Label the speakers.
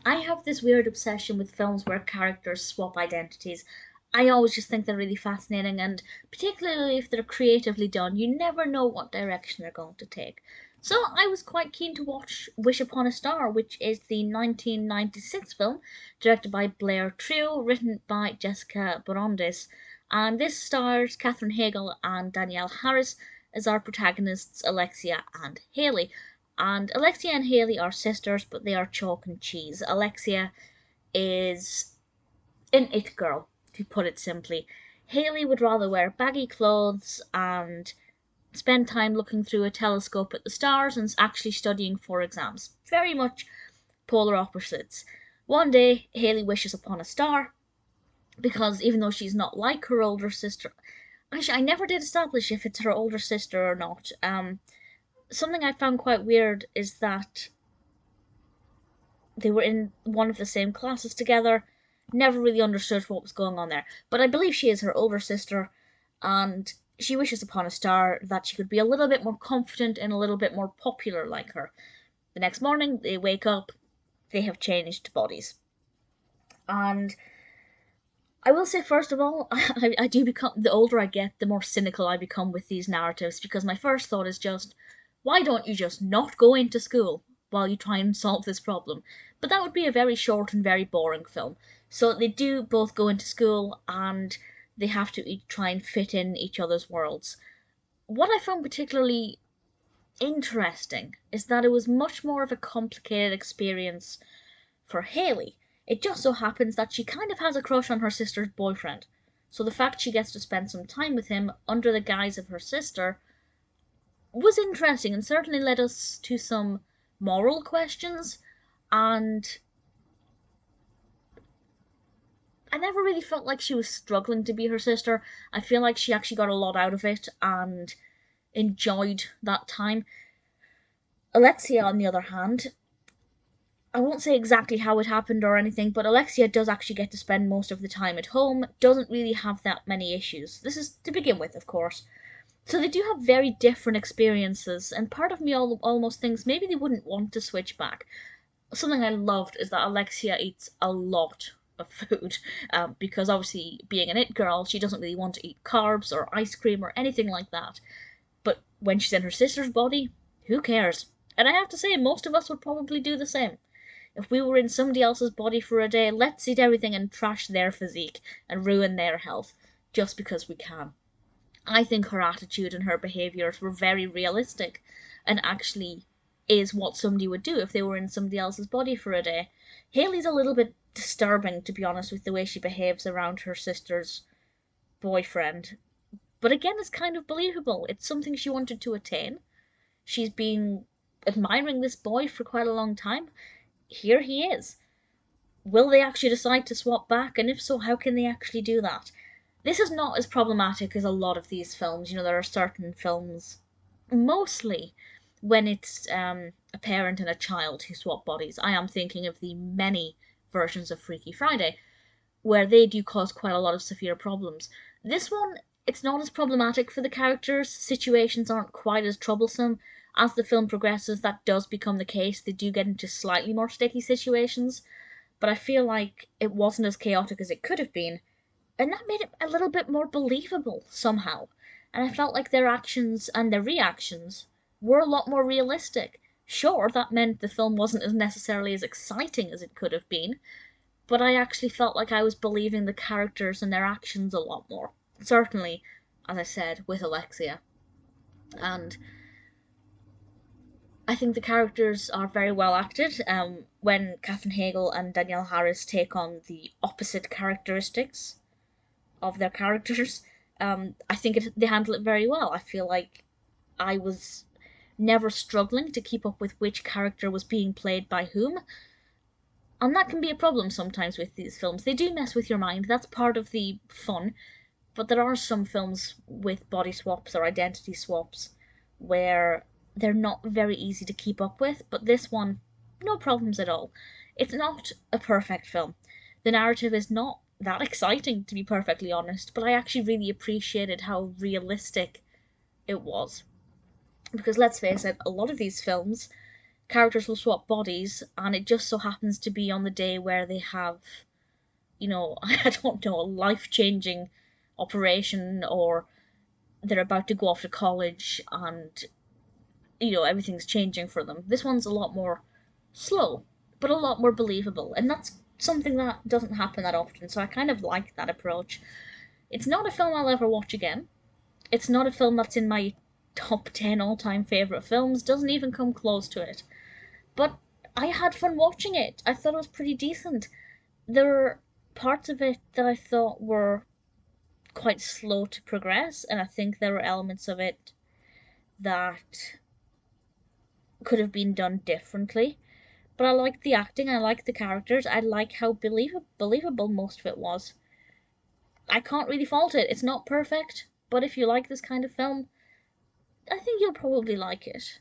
Speaker 1: I have this weird obsession with films where characters swap identities. I always just think they're really fascinating, and particularly if they're creatively done, you never know what direction they're going to take. So I was quite keen to watch Wish Upon a Star, which is the 1996 film directed by Blair Treu, written by Jessica Barondes. And this stars Katherine Heigl and Danielle Harris as our protagonists Alexia and Hayley. And Alexia and Hayley are sisters, but they are chalk and cheese. Alexia is an it girl, to put it simply. Hayley would rather wear baggy clothes and spend time looking through a telescope at the stars and actually studying for exams. Very much polar opposites. One day, Hayley wishes upon a star because even though she's not like her older sister, actually, I never did establish if it's her older sister or not. Something I found quite weird is that they were in one of the same classes together. Never really understood what was going on there. But I believe she is her older sister, and she wishes upon a star that she could be a little bit more confident and a little bit more popular like her. The next morning, they wake up, they have changed bodies. And I will say, first of all, I do become, the older I get, the more cynical I become with these narratives, because my first thought is just, why don't you just not go into school while you try and solve this problem? But that would be a very short and very boring film. So they do both go into school and they have to try and fit in each other's worlds. What I found particularly interesting is that it was much more of a complicated experience for Hayley. It just so happens that she kind of has a crush on her sister's boyfriend. So the fact she gets to spend some time with him under the guise of her sister was interesting and certainly led us to some moral questions, and I never really felt like she was struggling to be her sister. I feel like she actually got a lot out of it and enjoyed that time. Alexia, on the other hand, I won't say exactly how it happened or anything, but Alexia does actually get to spend most of the time at home, doesn't really have that many issues. This is to begin with, of course. So they do have very different experiences, and part of me almost thinks maybe they wouldn't want to switch back. Something I loved is that Alexia eats a lot of food, because obviously being an it girl, she doesn't really want to eat carbs or ice cream or anything like that. But when she's in her sister's body, who cares? And I have to say, most of us would probably do the same. If we were in somebody else's body for a day, let's eat everything and trash their physique and ruin their health, just because we can. I think her attitude and her behaviours were very realistic, and actually is what somebody would do if they were in somebody else's body for a day. Hayley's a little bit disturbing, to be honest, with the way she behaves around her sister's boyfriend. But again, it's kind of believable. It's something she wanted to attain. She's been admiring this boy for quite a long time. Here he is. Will they actually decide to swap back? And if so, how can they actually do that? This is not as problematic as a lot of these films. You know, there are certain films, mostly when it's a parent and a child who swap bodies. I am thinking of the many versions of Freaky Friday, where they do cause quite a lot of severe problems. This one, it's not as problematic for the characters. Situations aren't quite as troublesome. As the film progresses, that does become the case. They do get into slightly more sticky situations, but I feel like it wasn't as chaotic as it could have been, and that made it a little bit more believable somehow. And I felt like their actions and their reactions were a lot more realistic. Sure, that meant the film wasn't as necessarily as exciting as it could have been, but I actually felt like I was believing the characters and their actions a lot more. Certainly, as I said, with Alexia. And I think the characters are very well acted. When Katherine Heigl and Danielle Harris take on the opposite characteristics of their characters, I think they handle it very well. I feel like I was never struggling to keep up with which character was being played by whom. And that can be a problem sometimes with these films. They do mess with your mind, that's part of the fun. But there are some films with body swaps or identity swaps where they're not very easy to keep up with, but this one, no problems at all. It's not a perfect film. The narrative is not that exciting, to be perfectly honest, but I actually really appreciated how realistic it was. Because let's face it, a lot of these films characters will swap bodies, and it just so happens to be on the day where they have, I don't know, a life-changing operation, or they're about to go off to college, and, everything's changing for them. This one's a lot more slow, but a lot more believable, and that's something that doesn't happen that often, so I kind of like that approach. It's not a film I'll ever watch again. It's not a film that's in my top 10 all-time favourite films, doesn't even come close to it. But I had fun watching it. I thought it was pretty decent. There were parts of it that I thought were quite slow to progress, and I think there were elements of it that could have been done differently. But I liked the acting, I liked the characters, I like how believable most of it was. I can't really fault it. It's not perfect, but if you like this kind of film, I think you'll probably like it.